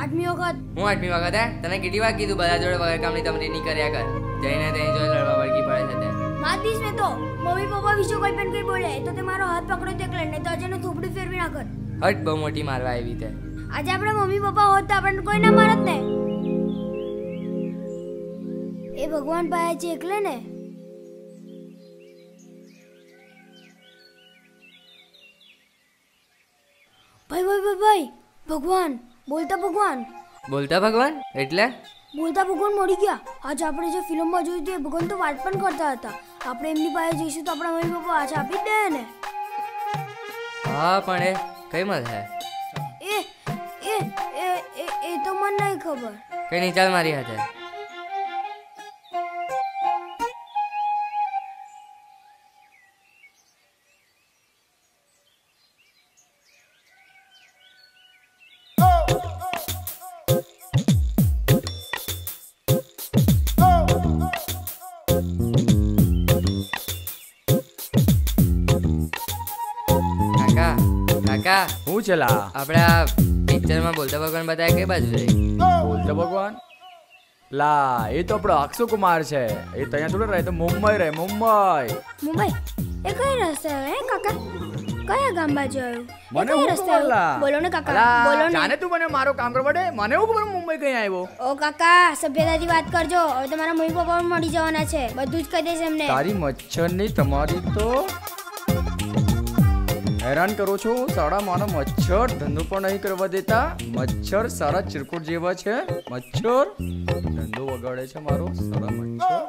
8મી વખત. હું 8મી વખત હે? તને કેટલી વાર કીધું બધા જોડે વગર કામની તમરી નહીં કર્યા કર. જઈને તેની જોડે લડવા વળગી પડે છે તે. માતીશ મેં તો મમ્મી પપ્પા વિશે કોઈ પણ કઈ બોલે તો તે મારો હાથ પકડો તે એટલે નહીં તો અજાને થોપડી ફેરવી નાખત. હટ બહુ મોટી મારવા આવી તે. આજે આપણે મમ્મી પપ્પા હોત તો આપણને કોઈ ના મારત ને. એ ભગવાન પાસે છે એકલે ને. ભાઈ ભાઈ ભાઈ ભાઈ ભગવાન બોલતા ભગવાન. બોલતા ભગવાન એટલે? બોલતા ભગવાન મળી ગયા. આજે આપણે જે ફિલ્મમાં જોયું તે ભગવાન તો વાત પણ કરતા હતા. આપણે એમની પાસે જઈશું તો આપણા મમ્મી પપ્પા પાછા આપી જ દે ને. હા પણ એ કઈ મત હે? એ એ એ એ તો મને નહીં ખબર. કઈ નહીં, ચાલ મારી હાથે. કાકા હું ચલા આપણે આ પિક્ચરમાં બોલતા ભગવાન બતાવે કઈ બાજુ જઈ? બોલતા ભગવાન લા એ તો આપણો અક્ષય કુમાર છે. એ તો અહીંયા થોડો રહે તો મુંબઈ રહે. મુંબઈ એ કઈ રસ્તે આવે કાકા? કયા ગામ બાજુ આવ્યું? મને કઈ હું રસ્તે ખબર આવ્યું? લા. બોલો ને કાકા બોલો ને. જાને તું મને મારો કામ કરવા દે. મને હું ખબર મુંબઈ કઈ આવ્યો? ઓ કાકા સભ્યતાથી વાત કરજો. હવે તમારા મમ્મી પપ્પા પણ મળી જવાના છે. બધું જ કહી દઈશ એમને. તારી મચ્છરની તમારી તો હેરાન કરો છો. સાડા મારા મચ્છર ધંધો પણ નહીં કરવા દેતા. મચ્છર સારા ચિરકુટ જેવા છે. મચ્છર ધંધો વગાડે છે મારો સારા મચ્છર.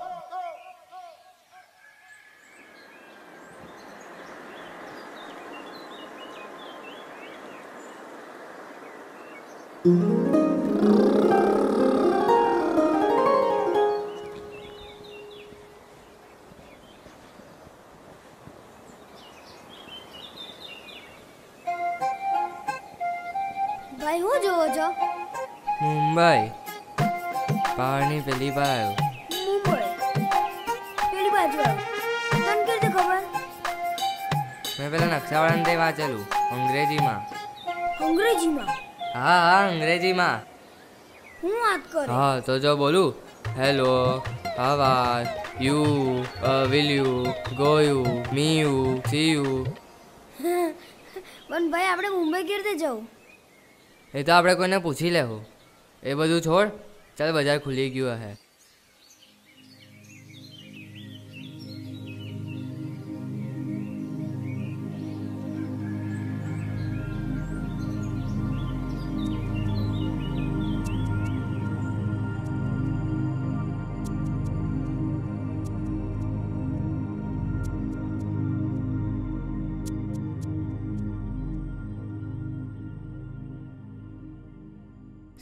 ભાઈ હું જોવો છો? મુંબઈ પહાડની પેલી બાજુ. મુંબઈ પેલી બાજુ આવ્યું. તને કેવી રીતે ખબર? મેં પેલા નકશાવાળાને તે વાંચેલું અંગ્રેજીમાં. અંગ્રેજીમાં? હા હા અંગ્રેજીમાં. હું વાત કરું? હા તો જો બોલું hello how are you will you go you me you C you. પણ ભાઈ આપણે મુંબઈ કેવી રીતે જવું? એ તો આપણે કોઈને પૂછી લેવું. એ બધું છોડ, ચાલ બજાર ખુલી ગયું હે.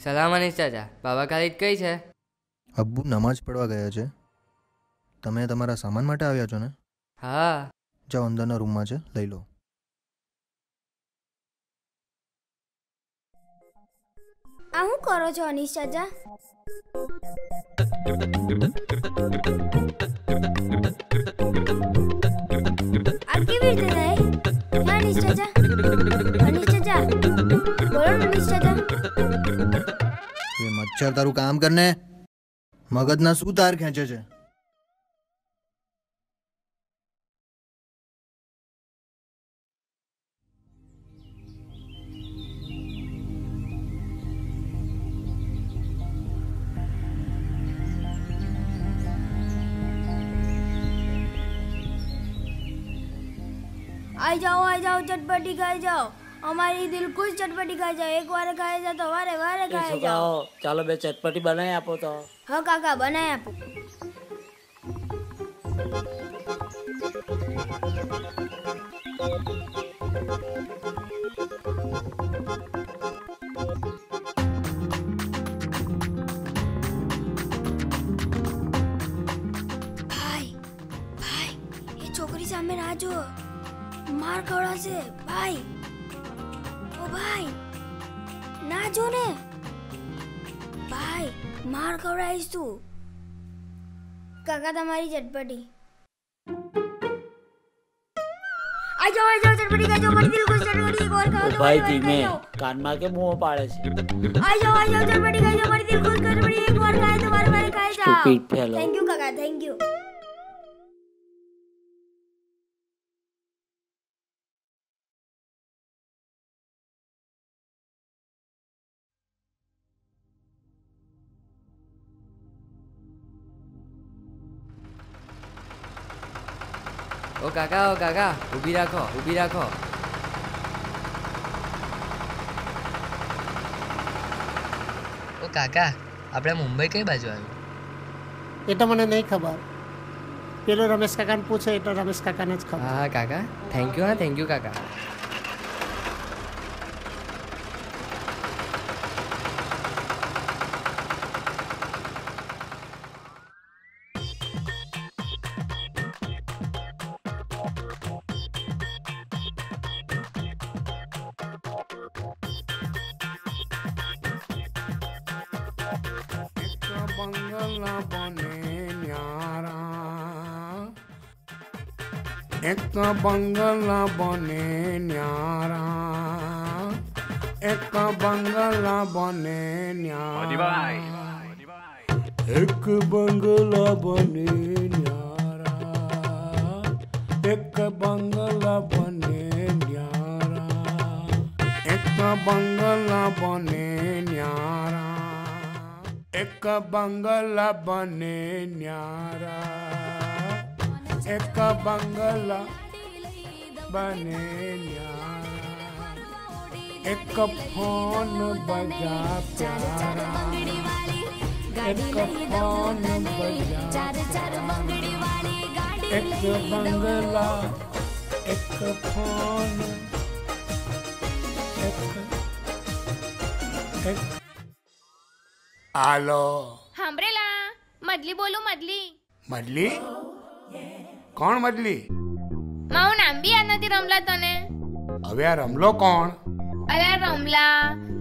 સલામ અનીસ ચાચા, બાબા ખાલીદ કઈ છે? અબ્બુ નમાઝ પડવા ગયા છે. તમે તમારા સામાન માટે આવ્યા છો ને? હા. જાઓ અંદરના રૂમમાં છે, લઈ લો. આ શું કરો છો અનીસ ચાચા? આ કેવી રીતે થાય? હા અનીસ ચાચા, અનીસ ચાચા બોલો ને અનીસ ચાચા. એ મચ્છર તારું કામ કરને. મગજના શું તાર ખેંચે છે? आई जाओ चटपटी खाई जाओ. हमारी दिल खुश चटपटी खाई जाओ. एक बार खाई जाओ तो वारे वारे खाई जाओ. ચાલો બે ચટપટી બનાવી આપો તો. हाँ काका बनाए आप. भाई भाई ये छोकरी सामने ना जो मार खड़ा से भाई. ओ भाई ना जो ने ભાઈ માર ખવડાવીશ તું. કાકા તમારી ચટપટી. आ जाओ चटपटी खा जाओ, हमारे दिल खुश चटपटी एक और खाओ ओ तो ભાઈ हमारी ધીમે वाली खाओ। કાનમાં કે મોં પાડે છે आ जाओ चटपटी खा जाओ, हमारे दिल खुश चटपटी एक और खाए तो हमारे वाली खाए जाओ। Stupid fellow. थैंक यू काका, थैंक यू। ઓ કાકા ઊભી રાખો ઓ કાકા આપણે મુંબઈ કઈ બાજુ આવ્યું? એ તો મને નહીં ખબર. પેલો રમેશ કાકાને પૂછે એટલે રમેશ કાકાને જ ખબર. હા કાકા થેન્ક યુ કાકા. એક બંગલા બને ન્યારા, એક બંગલા બને ન્યારા, એક બંગલા બને ન્યારા, એક બંગલા બને ન્યારા, એક બંગલા બને ન્યારા, એક બંગલા બને ન્યારા, એક બંગલા બને ન્યારા, એક ફોન બજા પ્યારા, એક ફોન બજા એક બંગલા, એક ફોન, એક હાલો સાંભળેલા મદલી બોલું મદલી. મદલી? કોણ મદલી? મારું નામ બી યાદ નથી રમલા તને. હવે આ રમલો કોણ? અરે રમલા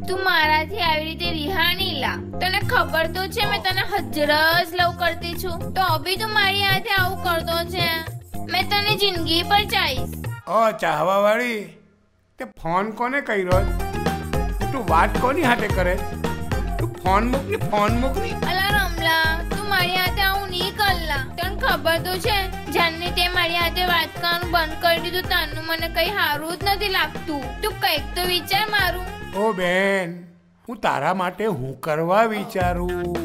તું મારાથી આવી રીતે રિહાણી લા. તને ખબર તો છે મેં તને હજરજ લવ કરતી છું, તો અભી તું મારી હાથે આવું કરતો છે. મેં તને જિંદગી પર ચાહીશ. ઓ ચાહવા વાળી, તે ફોન કોને કર્યો? તું વાત કોની હાથે કરે? તું ફોન મોકલી. અલા રમલા તું મારી હાથે આવું નહીં કરલા. તને ખબર તો છે જાનની તે મારી હાથે વાત કરવાનું બંધ કરી દીધું, તાનું મને કઈ સારું જ નથી લાગતું. તું કઈક તો વિચાર મારું. ઓ બેન, હું તારા માટે હું કરવા વિચારું?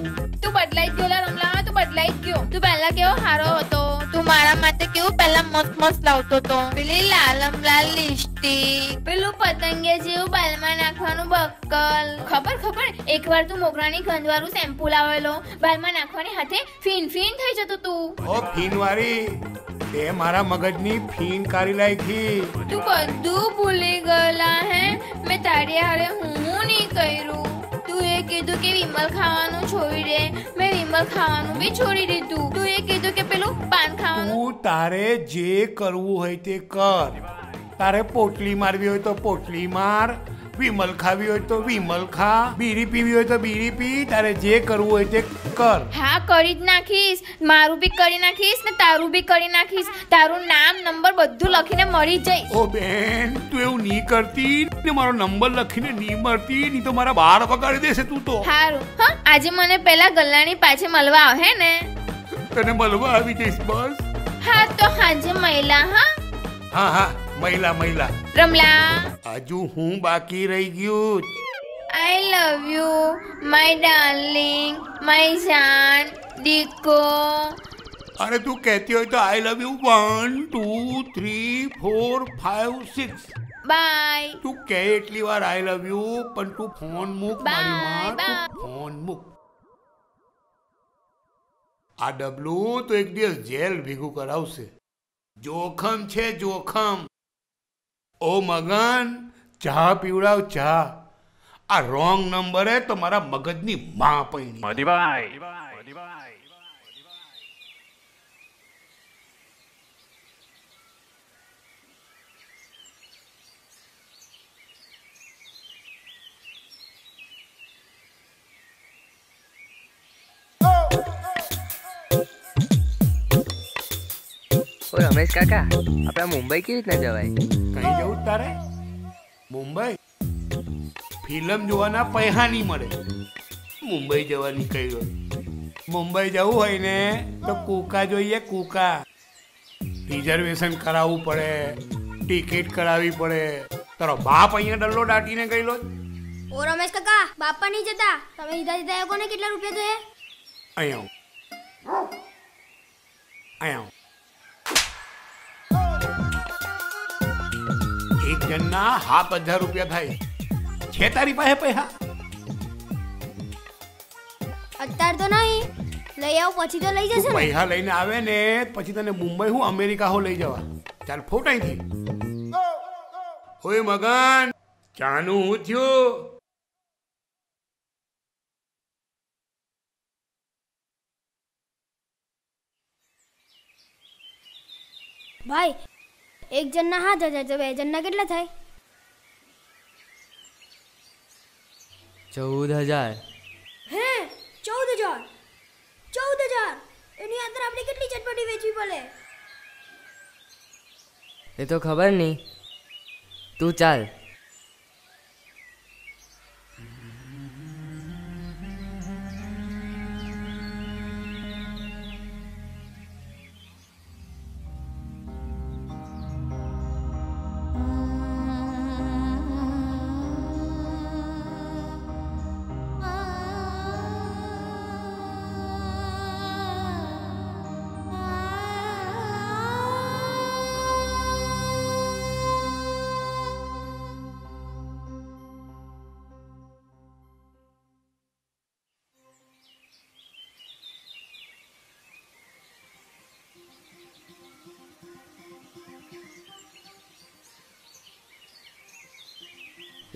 તું બદલાઈ જ ગયો લા રમલા, તું બદલાઈ જ ગયો. તું પહેલા કેવો સારો હતો, તું મારા માટે કેવું પહેલા મસ્ત લાવતો તો. પેલી લાલમ લાલ લિપસ્ટિક, પેલું પતંગિયા જેવું બાલમાં નાખવાનું બક્કલ. ખબર એકવાર તું મોગરાની ગંધવાળું શેમ્પુ લાવેલો, બાલમાં નાખવાની હાથે ફીન થઈ જતો તું. ઓ ફીન વાળી, તે મારા મગજની ફીન કાઢી નાખી. તું બધું ભૂલી ગયેલા હે. મેં તારી હારે હું નહીં કર્યું. તું એ કીધું કે વિમલ ખાવાનું છોડી દે, મેં વિમલ ખાવાનું બી છોડી દીધું. તું એ કીધું કે પેલું પાન ખાવાનું. તું તારે જે કરવું હોય તે કર. તારે પોટલી મારવી હોય તો પોટલી માર, વિમલ ખાવી હોય તો વિમલ ખા, બીડી પીવી હોય તો બીડી પી. તારે જે કરવું હોય તે કર. હા કરી જ નાખીશ. મારું બી કરી નાખીશ ને તારું બી કરી નાખીશ. તારું નામ નંબર બધું લખીને મળી જઈશ. ઓ બેન, તું એવું નહીં કરતી ને મારો નંબર લખીને નહીં મળતી, નહીં તો મારા બાર વગાડી દેશે તું તો. સારું હા, આજે મને પેલા ગલ્લાની પાછે મળવા આવે ને. તને મળવા આવી જઈશ બસ. હા તો હાજે મહિલા. હા મહિલા રમલા હજુ હું બાકી રહી ગયું. I love you my darling, my જાન દીકો. અરે તું કહેતી હોય તો આઈ લવ યુ 1 2 3 4 5 6. બાય. તું કહે એટલી વાર આઈ લવ યુ, પણ તું ફોન મૂક મારી માં, તું ફોન મૂક. આ ડબલું તો એક દિવસ જેલ ભેગું કરાવશે. જોખમ છે જોખમ. ઓ મગન, ચા પીવડાવ ચા. આ રોંગ નંબર હે તો મારા મગજની માં પૈણી. મધીભાઈ ઓ રમેશ કાકા, આપણે મુંબઈ કેવી રીતના જવાય? કઈ જવું તારે? મુંબઈ ફિલ્મ જોવાના પૈસા નહીં મળે. મુંબઈ જવાની કઈ હોય? મુંબઈ જવું હોય ને તો કુકા જોઈએ, કુકા. રિઝર્વેશન કરાવવું પડે, ટિકિટ કરાવવી પડે. તારો બાપ અહીંયા ડલ્લો દાટીને ગયેલો. ઓ રમેશ કાકા, બાપા નહીં જતા. તમે સીધા સીધા એ કોને કેટલા રૂપિયા જોઈએ? અહીંયા આવ. અહીંયા આવ. એક જણના 7,000 રૂપિયા થાય છે. તારી પાસે પૈસા? અત્યારે તો નહીં, લઈ આવ પછી તો લઈ જશે ને. પૈસા લઈને આવે ને પછી તને મુંબઈ હું અમેરિકા હો લઈ જવા. ચાલ ફોટ અહીંથી. ઓય મગન, ચાનું હું થયું? ભાઈ એક જણના 7,000 તો 2 જણના કેટલા થાય? 14,000. હે 14,000? 14,000 એની અંદર આપણે કેટલી ચટપટી વેચવી પડે? એ તો ખબર નહીં, તું ચાલ.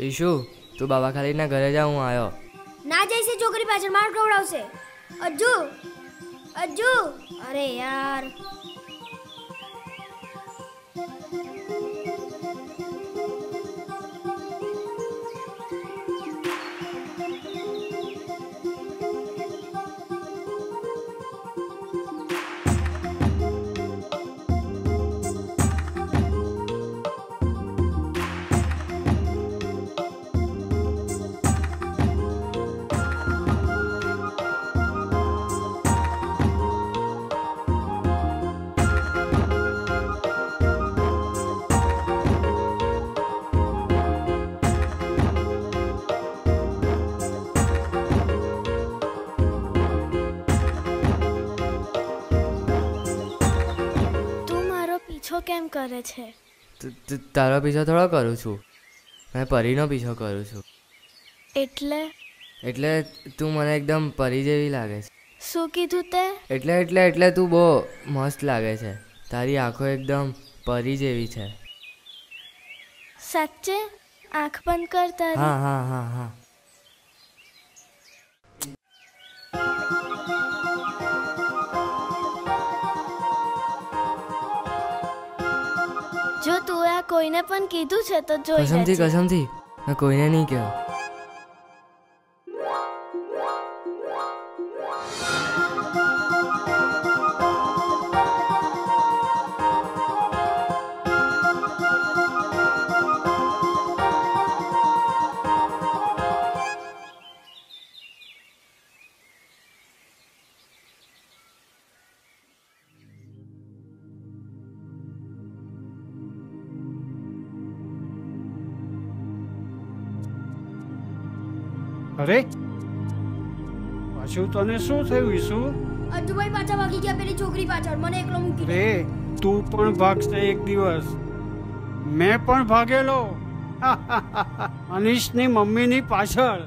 ઈશુ, તું બાબા ખાલીના ઘરે જા, હું આવ્યો. ના જઈશે, છોકરી પાછળ માર ખવડાવશે. અજ્જુ, અજ્જુ, અરે યાર. કેમ કરે છે? તારો પીછો થોડો કરું છું, મેં પરીનો પીછો કરું છું. એટલે તું મને એકદમ પરી જેવી લાગે છે. શું કીધું તે? એટલે તું બહુ મસ્ત લાગે છે. તારી આંખો એકદમ પરી જેવી છે. સાચે? આંખ બંધ કર તારી. હા હા હા હા. જો તું આ કોઈને પણ કીધું છે તો જોઈ લેજે. કસમથી મેં કોઈને નહીં કહ્યું. અરે પાછું તને શું થયું ઈશુ? અજ્જુભાઈ પાછા ભાગી ગયા પેલી છોકરી પાછળ, મને એકલો મૂકી દે. રે તું પણ ભાગશે એક દિવસ. મેં પણ ભાગેલો અનીશની મમ્મીની પાછળ.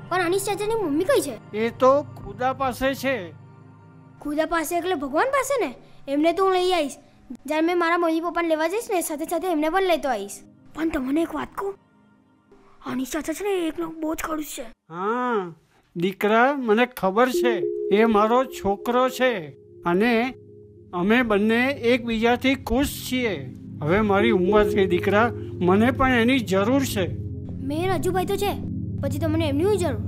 પણ અનીશ ચાચાની મમ્મી કઈ છે? એ તો ખુદા પાસે છે. ખુદા પાસે એટલે ભગવાન પાસે ને? એમને તો હું લઈ આવીશ. જ્યારે મેં મારા મમ્મી પપ્પાને લેવા જઈશ ને સાથે સાથે એમને પણ લેતો આવીશ. પણ તમને એક વાત કહું, અનીશ ચાચા છે ને એકનો બહુ જ ખડૂસ છે. હા દીકરા, મને ખબર છે. એ મારો છોકરો છે અને અમે બંને એકબીજાથી ખુશ છીએ. હવે મારી ઉંમર છે દીકરા, મને પણ એની જરૂર છે. મેં રાજુભાઈ તો છે, પછી તો મને એમની જરૂર.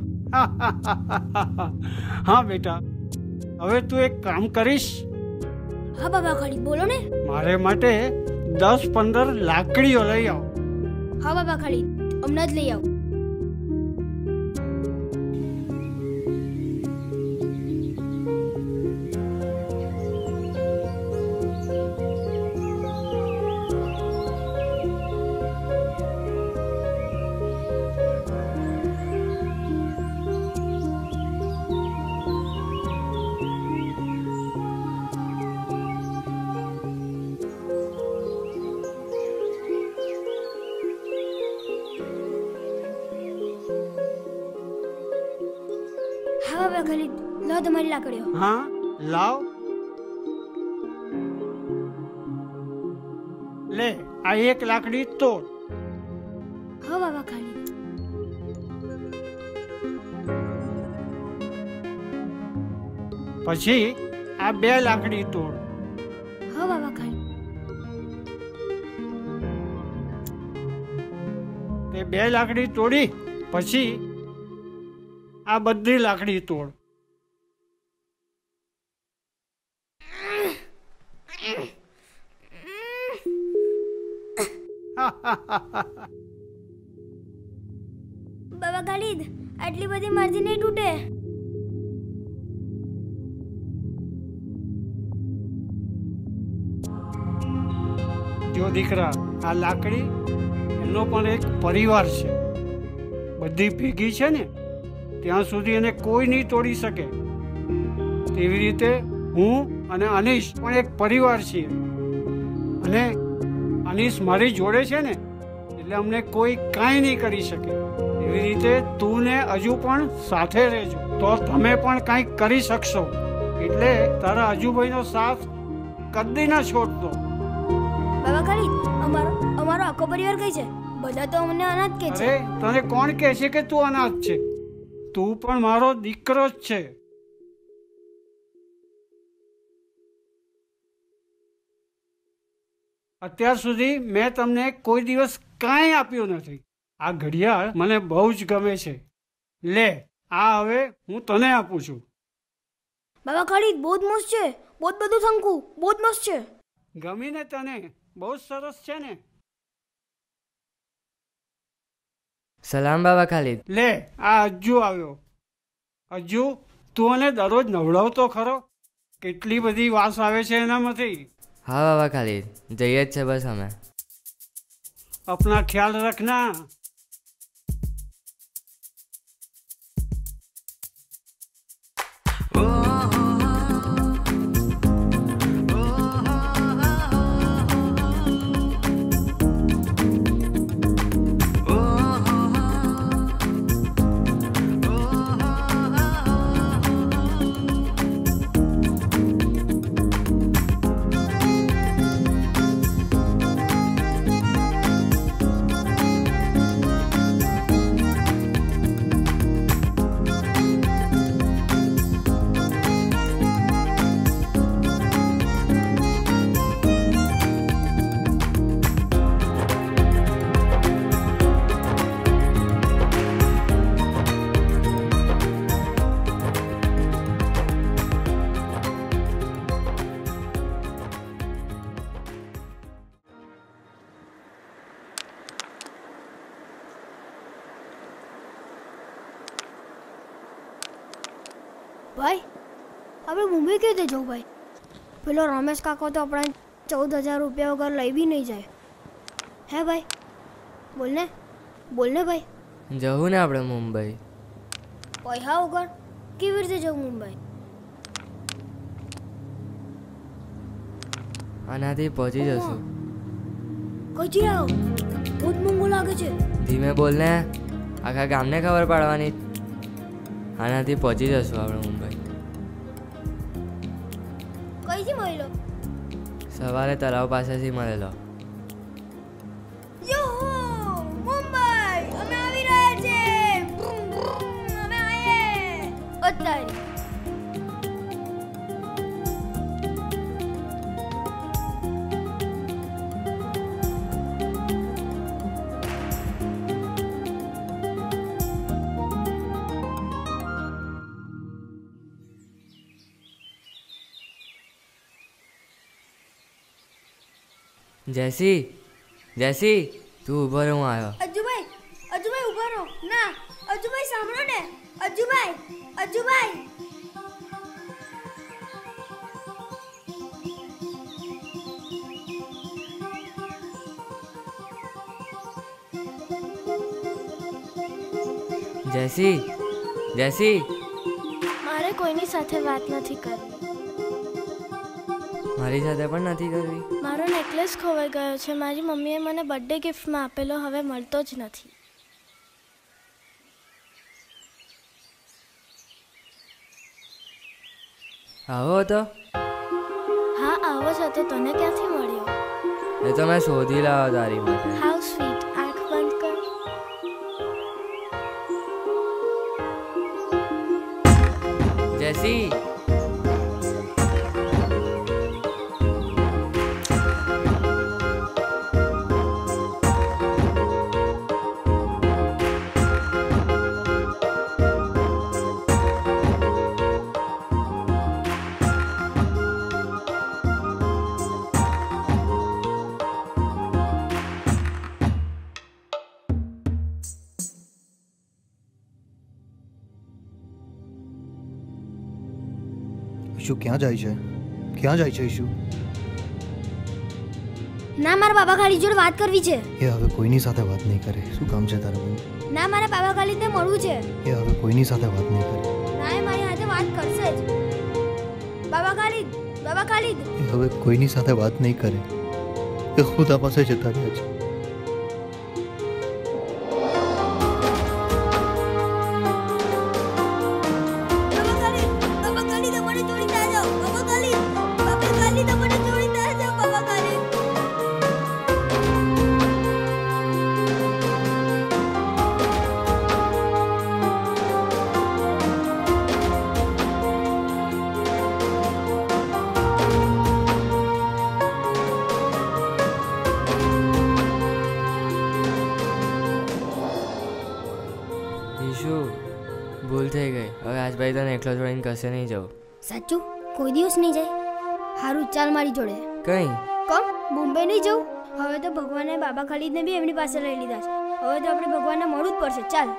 હા બેટા, હવે તું એક કામ કરીશ. હા બાબા ખાલી બોલો ને. મારે માટે 10-15 લાકડીઓ લઈ આવો. હા બાબા ખાલી હમણાં જ લઈ આવો. હા બાબા ખાલી લો તમારી લાકડીઓ. હા લાવ. લે આ એક લાકડી તોડ. હા બાબા ખાલી. પછી આ 2 લાકડી તોડ. હા બાબા ખાલી. તે 2 લાકડી તોડી પછી આ બધી લાકડી તોડ. બાબા ખાલીદ આટલી બધી મારથી નહીં તૂટે. જો દીકરા આ લાકડી એનો પણ એક પરિવાર છે. બધી ભેગી છે ને ત્યાં સુધી એને કોઈ નહીં તોડી શકે. તેવી રીતે હું અને અનીશ પણ એક પરિવાર છીએ અને અનીશ મારી જોડે છે ને એટલે અમને કોઈ કાંઈ નહીં કરી શકે. એવી રીતે તું ને હજુ પણ સાથે રહેજો તો તમે પણ કાંઈક કરી શકશો. એટલે તારા હજુભાઈનો સાથ કદી ના છોડતો. બાબા ખાલીદ અમારો આખો પરિવાર કઈ છે? બધા તો અમને અનાથ કે છે. અરે તને કોણ કહે છે કે તું અનાથ છે? તું પણ મારો દીકરો જ છે. અત્યાર સુધી મેં તમને કોઈ દિવસ કાંઈ આપ્યું નથી. આ ઘડિયાળ મને બહુ જ ગમે છે. લે આ હવે હું તને આપું છું. બાબા ખાલીદ બહુ જ મસ્ત છે. બહુ જ બધું શંકુ બહુ જ મસ્ત છે. ગમીને તને? બહુ જ સરસ છે ને? સલામ બાબા ખાલીદ. લે આ અજ્જુ આવ્યો. અજ્જુ તું મને દરરોજ નવડાવતો ખરો? કેટલી બધી વાસ આવે છે એનામાંથી. હા બાબા ખાલીદ જઈએ જ છે બસ અમે. अपना ख्याल रखना. ભાઈ આપણે મુંબઈ કેવી રીતે જવું ભાઈ? પેલો રમેશ કાકો તો આપણે 14,000 રૂપિયા વગર લઈ બી નહીં જાય. હે ભાઈ બોલને ભાઈ. જવું ને આપણે મુંબઈ. પૈસા વગર કેવી રીતે જવું મુંબઈ? આનાથી પહોંચી જશું. કઈથી આવો? બહુ જ મોંઘું લાગે છે. ધીમે બોલને, આખા ગામને ખબર પાડવાની. આનાથી પહોંચી જશું આપણે મુંબઈ. કઈથી મળેલો? સવારે તળાવ પાસેથી મળેલો. યોહો મુંબઈ અમે આવી રહ્યા છે. અમે આયે અત્યારે. જેસી જેસી તું ઊભો રહે, હું આવ્યો. અજુભાઈ ઉભા રહો. ના અજુભાઈ સાંભળો ને. અજુભાઈ જેસી જેસી મારે કોઈની સાથે વાત નથી કરવી. મારી સાથે પણ નથી કરવી. મારો નેકલેસ ખોવાઈ ગયો છે. મારી મમ્મીએ મને બર્થડે ગિફ્ટમાં આપેલો, હવે મળતો જ નથી. આવો હતો? હા આવો જ હતો. તને ક્યાંથી મળ્યો? એ તો મેં શોધી લાવ્યો તારી માટે. How sweet. આંખ બંધ કર. જેસી ઈશુ ક્યાં જાય છે? ક્યાં જાય છે ઈશુ? ના, મારા બાબા ખાલી જોડે વાત કરવી છે. એ હવે કોઈની સાથે વાત નહીં કરે. શું કામ છે તારા ભાઈ? ના, મારા બાબા ખાલીને મળવું છે. એ હવે કોઈની સાથે વાત નહીં કરે. ના, એ મારી સાથે વાત કરશે જ. બાબા ખાલીદ એ હવે કોઈની સાથે વાત નહીં કરે. એ ખુદા પાસે જતા રહ્યા છે. ઈશુ, ભૂલ થઈ ગઈ. હવે આજભાઈ તને એકલો છોડીને કશે નહીં જાઉં. સાચું? કોઈ દિવસ નહીં જાય. હારું, ચાલ મારી જોડે. કઈ? કોમ બોમ્બે નહીં જવું. હવે તો ભગવાને બાબા ખાલીદને બી એમની પાસે લઈ લીધા છે. હવે તો આપણે ભગવાનને મળવું જ પડશે. ચાલ.